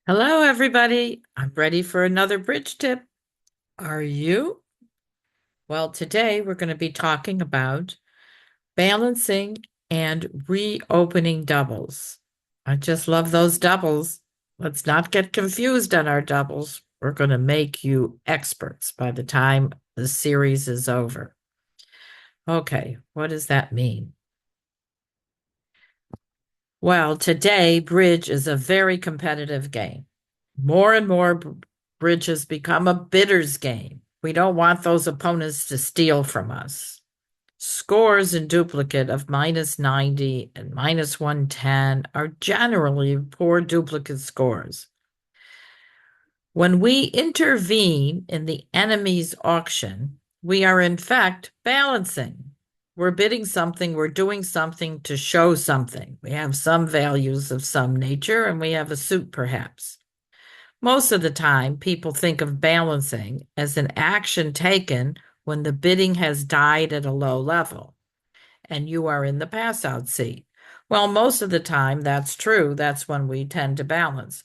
Hello, everybody. I'm ready for another bridge tip. Are you? Well, today we're going to be talking about balancing and reopening doubles. I just love those doubles. Let's not get confused on our doubles. We're going to make you experts by the time the series is over. Okay, what does that mean? Well, today, bridge is a very competitive game. More and more bridges become a bidder's game. We don't want those opponents to steal from us. Scores in duplicate of -90 and -110 are generally poor duplicate scores. When we intervene in the enemy's auction, we are in fact balancing. We're bidding something, we're doing something to show something. We have some values of some nature, and we have a suit perhaps. Most of the time, people think of balancing as an action taken when the bidding has died at a low level and you are in the pass out seat. Well, most of the time, that's true. That's when we tend to balance.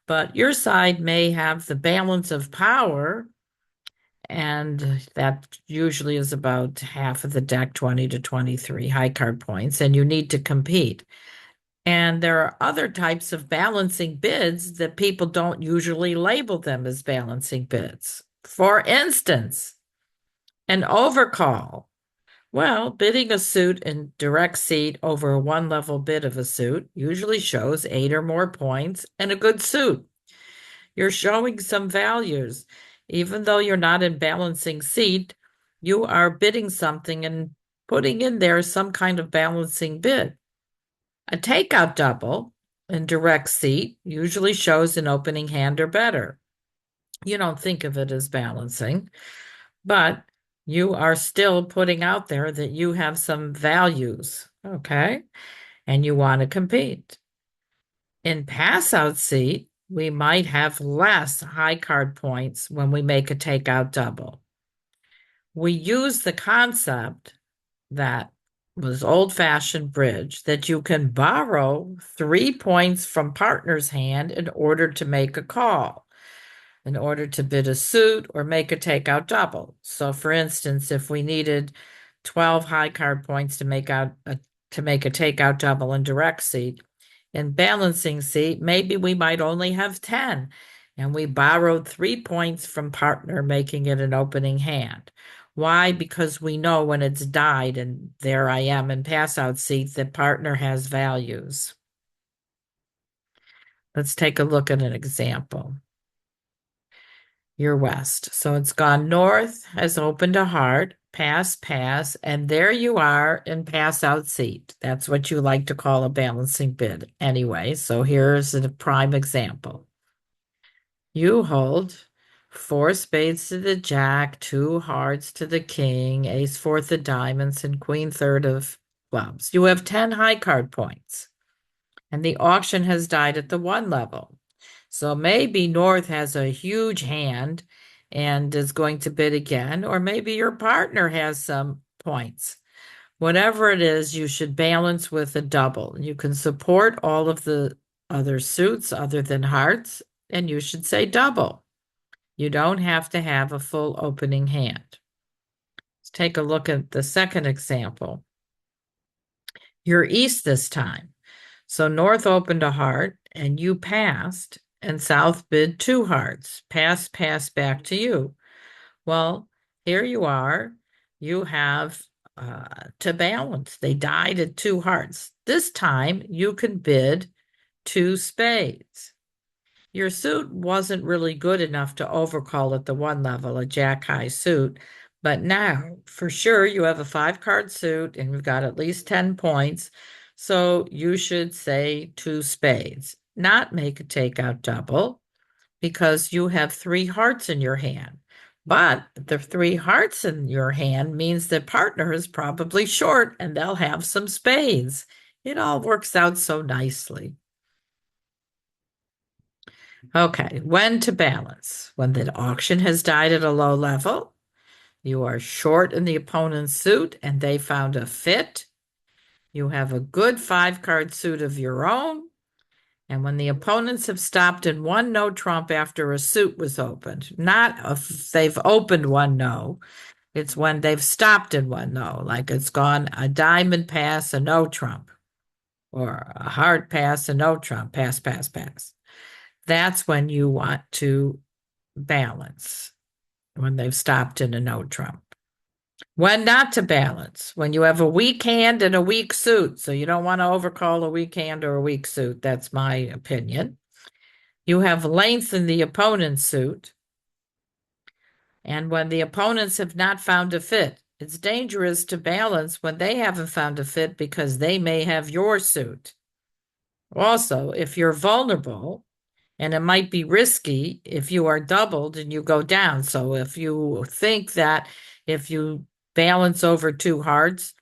But your side may have the balance of power, and that usually is about half of the deck, 20 to 23 high card points, and you need to compete. And there are other types of balancing bids that people don't usually label them as balancing bids. For instance, an overcall. Well, bidding a suit in direct seat over a one level bid of a suit usually shows 8 or more points and a good suit. You're showing some values. Even though you're not in balancing seat, you are bidding something and putting in there some kind of balancing bid. A takeout double in direct seat usually shows an opening hand or better. You don't think of it as balancing, but you are still putting out there that you have some values, okay? And you want to compete. In pass out seat, we might have less high card points when we make a takeout double. We use the concept that was old-fashioned bridge that you can borrow 3 points from partner's hand in order to make a call, in order to bid a suit or make a takeout double. So for instance, if we needed 12 high card points to make a takeout double in direct seat, in balancing seat, maybe we might only have 10, and we borrowed 3 points from partner, making it an opening hand. Why? Because we know when it's died, and there I am in pass out seat, that partner has values. Let's take a look at an example. Your west. So it's gone north, has opened a heart, pass, pass, and there you are in pass out seat. That's what you like to call a balancing bid anyway. So here's a prime example. You hold 4 spades to the jack, 2 hearts to the king, ace fourth of diamonds, and queen third of clubs. You have 10 high card points, and the auction has died at the one level. So maybe North has a huge hand and is going to bid again, or maybe your partner has some points. Whatever it is, you should balance with a double. You can support all of the other suits other than hearts, and you should say double. You don't have to have a full opening hand. Let's take a look at the second example. You're east this time. So North opened a heart and you passed, and South bid 2 hearts. Pass, pass back to you. Well, here you are. You have to balance. They died at 2 hearts. This time you can bid 2 spades. Your suit wasn't really good enough to overcall at the one level, a jack high suit. But now, for sure, you have a 5 card suit and you've got at least 10 points. So you should say 2 spades, not make a takeout double because you have 3 hearts in your hand. But the 3 hearts in your hand means the partner is probably short and they'll have some spades. It all works out so nicely. Okay, when to balance? When the auction has died at a low level, you are short in the opponent's suit and they found a fit. You have a good 5 card suit of your own, And when the opponents have stopped in one no trump after a suit was opened, not if they've opened one no, it's when they've stopped in one no, like it's gone a diamond pass, a no trump, or a hard pass, a no trump, pass, pass, pass. That's when you want to balance, when they've stopped in a no trump. When not to balance, when you have a weak hand and a weak suit. So you don't want to overcall a weak hand or a weak suit. That's my opinion. You have length in the opponent's suit. And when the opponents have not found a fit, it's dangerous to balance when they haven't found a fit because they may have your suit. Also, if you're vulnerable, and it might be risky if you are doubled and you go down. So if you think that if you balance over two hearts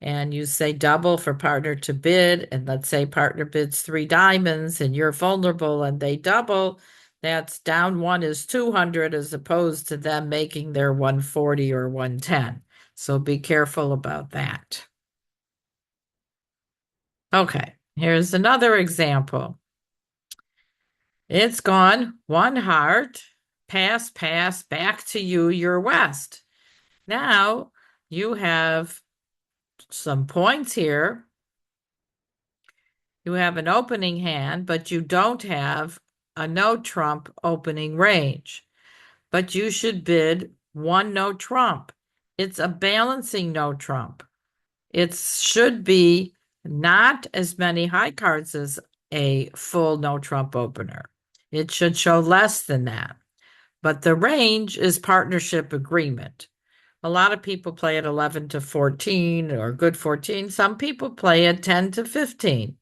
and you say double for partner to bid, and let's say partner bids three diamonds and you're vulnerable and they double, that's down one is 200 as opposed to them making their 140 or 110. So be careful about that. Okay, here's another example. It's gone one heart, pass, pass, back to you, your west. Now you have some points here. You have an opening hand, but you don't have a no trump opening range. But you should bid one no trump. It's a balancing no trump. It should be not as many high cards as a full no trump opener. It should show less than that. But the range is partnership agreement. A lot of people play at 11 to 14 or good 14. Some people play at 10 to 15.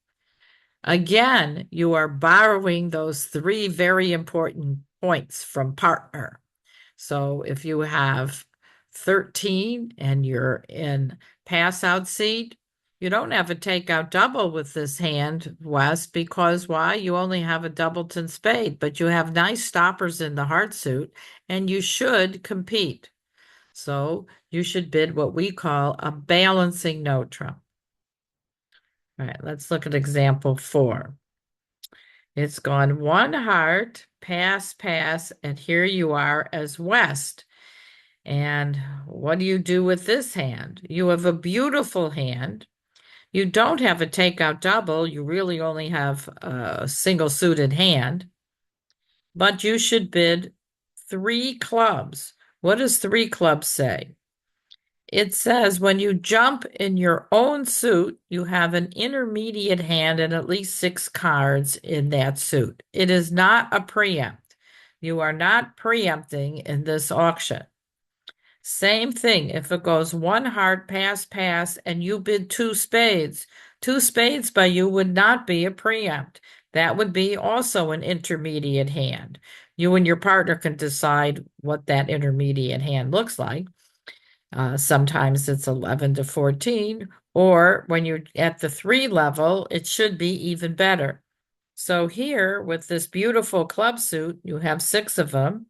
Again, you are borrowing those three very important points from partner. So if you have 13 and you're in pass out seat, you don't have a takeout double with this hand, Wes, because why? You only have a doubleton spade, but you have nice stoppers in the heart suit, and you should compete. So you should bid what we call a balancing no trump. All right, let's look at example 4. It's gone one heart, pass, pass, and here you are as West. And what do you do with this hand? You have a beautiful hand. You don't have a takeout double. You really only have a single suited hand. But you should bid 3 clubs. What does 3 clubs say? It says when you jump in your own suit, you have an intermediate hand and at least 6 cards in that suit. It is not a preempt. You are not preempting in this auction. Same thing, if it goes one heart, pass, pass, and you bid 2 spades. 2 spades by you would not be a preempt. That would be also an intermediate hand. You and your partner can decide what that intermediate hand looks like. Sometimes it's 11 to 14, or when you're at the 3 level, it should be even better. So here, with this beautiful club suit, you have 6 of them,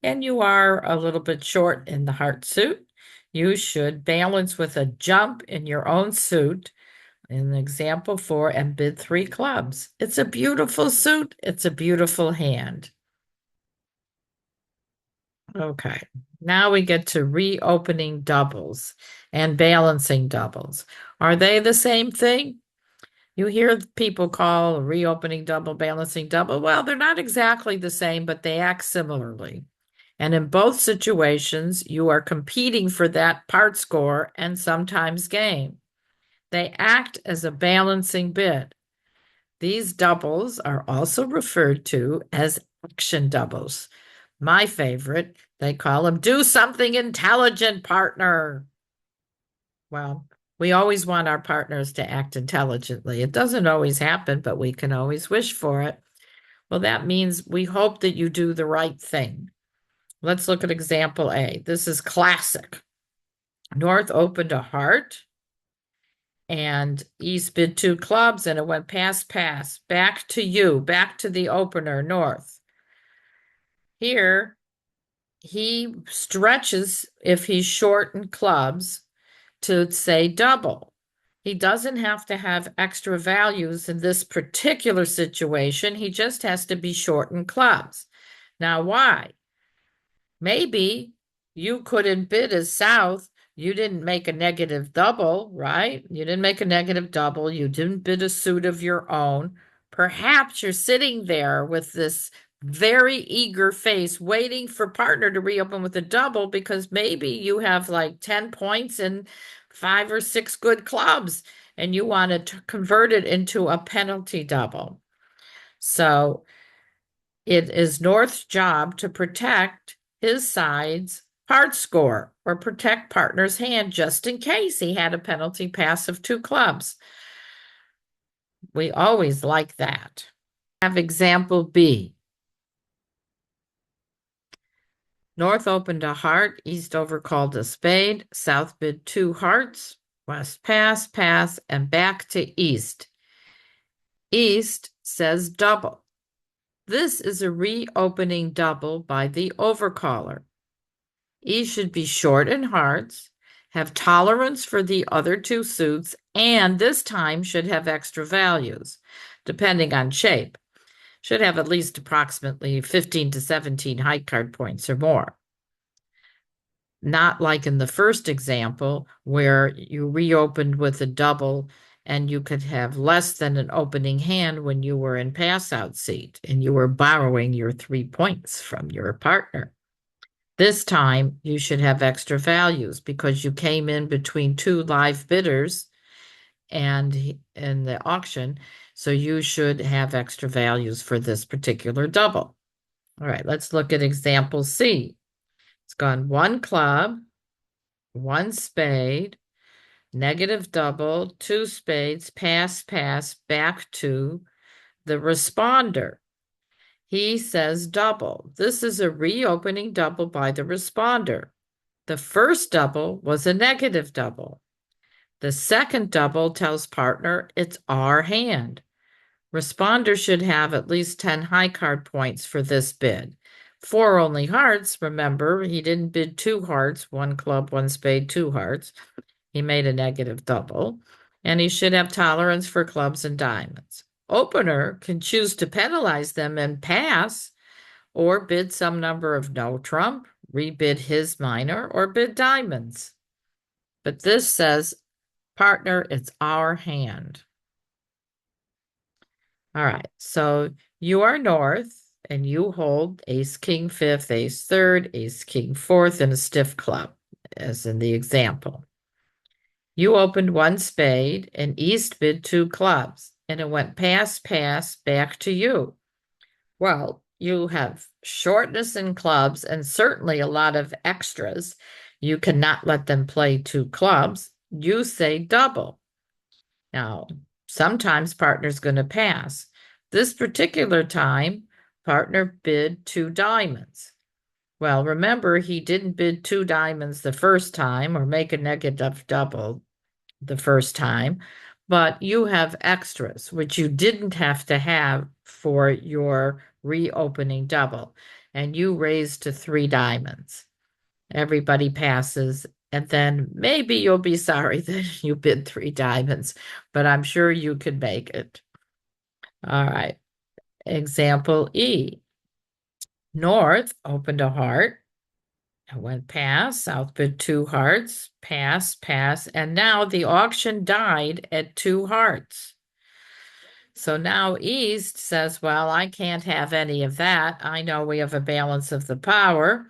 and you are a little bit short in the heart suit. You should balance with a jump in your own suit, in example 4, and bid 3 clubs. It's a beautiful suit. It's a beautiful hand. Okay, now we get to reopening doubles and balancing doubles. Are they the same thing? You hear people call a reopening double, balancing double. Well, they're not exactly the same, but they act similarly. And in both situations, you are competing for that part score and sometimes game. They act as a balancing bid. These doubles are also referred to as action doubles. My favorite, they call them do something intelligent, partner. Well, we always want our partners to act intelligently. It doesn't always happen, but we can always wish for it. Well, that means we hope that you do the right thing. Let's look at example A. This is classic. North opened a heart and East bid 2 clubs and it went pass, pass, back to you, back to the opener, North. Here, he stretches if he's short in clubs to say double. He doesn't have to have extra values in this particular situation. He just has to be short in clubs. Now, why? Maybe you couldn't bid as south. You didn't make a negative double, right? You didn't make a negative double. You didn't bid a suit of your own. Perhaps you're sitting there with this very eager face waiting for partner to reopen with a double because maybe you have like 10 points and 5 or 6 good clubs and you want to convert it into a penalty double. So it is North's job to protect his side's heart score or protect partner's hand just in case he had a penalty pass of 2 clubs. We always like that. Have example B. North opened a heart, East overcalled a spade, South bid 2 hearts, West pass, pass, and back to East. East says double. This is a reopening double by the overcaller. E should be short in hearts, have tolerance for the other 2 suits, and this time should have extra values, depending on shape. Should have at least approximately 15 to 17 high card points or more. Not like in the first example where you reopened with a double and you could have less than an opening hand when you were in pass out seat and you were borrowing your 3 points from your partner. This time you should have extra values because you came in between 2 live bidders and in the auction, so you should have extra values for this particular double. All right, let's look at example C. It's gone 1 club, 1 spade, negative double, 2 spades, pass, pass, back to the responder. He says double. This is a reopening double by the responder. The first double was a negative double. The second double tells partner it's our hand. Responder should have at least 10 high card points for this bid. 4 only hearts, remember, he didn't bid 2 hearts, 1 club, 1 spade, 2 hearts. He made a negative double, and he should have tolerance for clubs and diamonds. Opener can choose to penalize them and pass, or bid some number of no trump, rebid his minor, or bid diamonds. But this says, partner, it's our hand. All right, so you are North, and you hold ace, king, fifth, ace, third, ace, king, fourth, and a stiff club, as in the example. You opened 1 spade, and East bid 2 clubs, and it went pass, pass, back to you. Well, you have shortness in clubs and certainly a lot of extras. You cannot let them play 2 clubs. You say double. Now, sometimes partner's going to pass. This particular time, partner bid 2 diamonds. Well, remember, he didn't bid 2 diamonds the first time or make a negative double the first time, but you have extras, which you didn't have to have for your reopening double, and you raise to 3 diamonds. Everybody passes, and then maybe you'll be sorry that you bid 3 diamonds, but I'm sure you could make it. All right. Example E. North opened a heart. It went pass, South bid 2 hearts, pass, pass, and now the auction died at 2 hearts. So now East says, well, I can't have any of that. I know we have a balance of the power.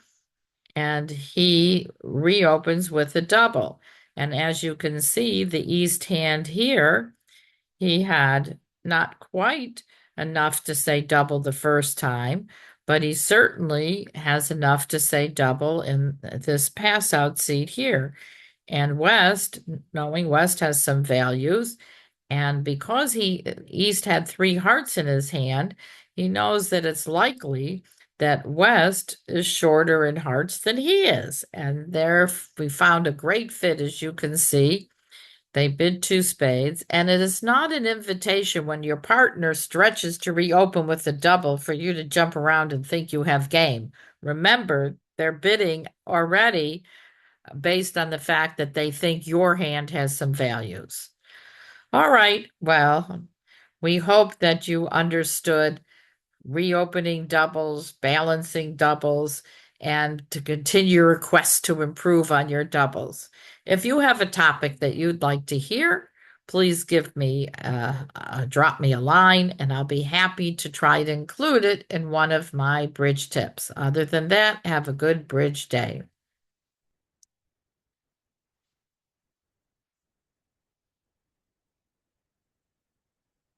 And he reopens with a double. And as you can see, the East hand here, he had not quite enough to say double the first time, but he certainly has enough to say double in this pass out seat here. And West, knowing West has some values, and because East had 3 hearts in his hand, he knows that it's likely that West is shorter in hearts than he is. And there we found a great fit, as you can see. They bid 2 spades, and it is not an invitation when your partner stretches to reopen with a double for you to jump around and think you have game. Remember, they're bidding already based on the fact that they think your hand has some values. All right. Well, we hope that you understood reopening doubles, balancing doubles, and to continue your quest to improve on your doubles. If you have a topic that you'd like to hear, please drop me a line, and I'll be happy to try to include it in one of my bridge tips. Other than that, have a good bridge day.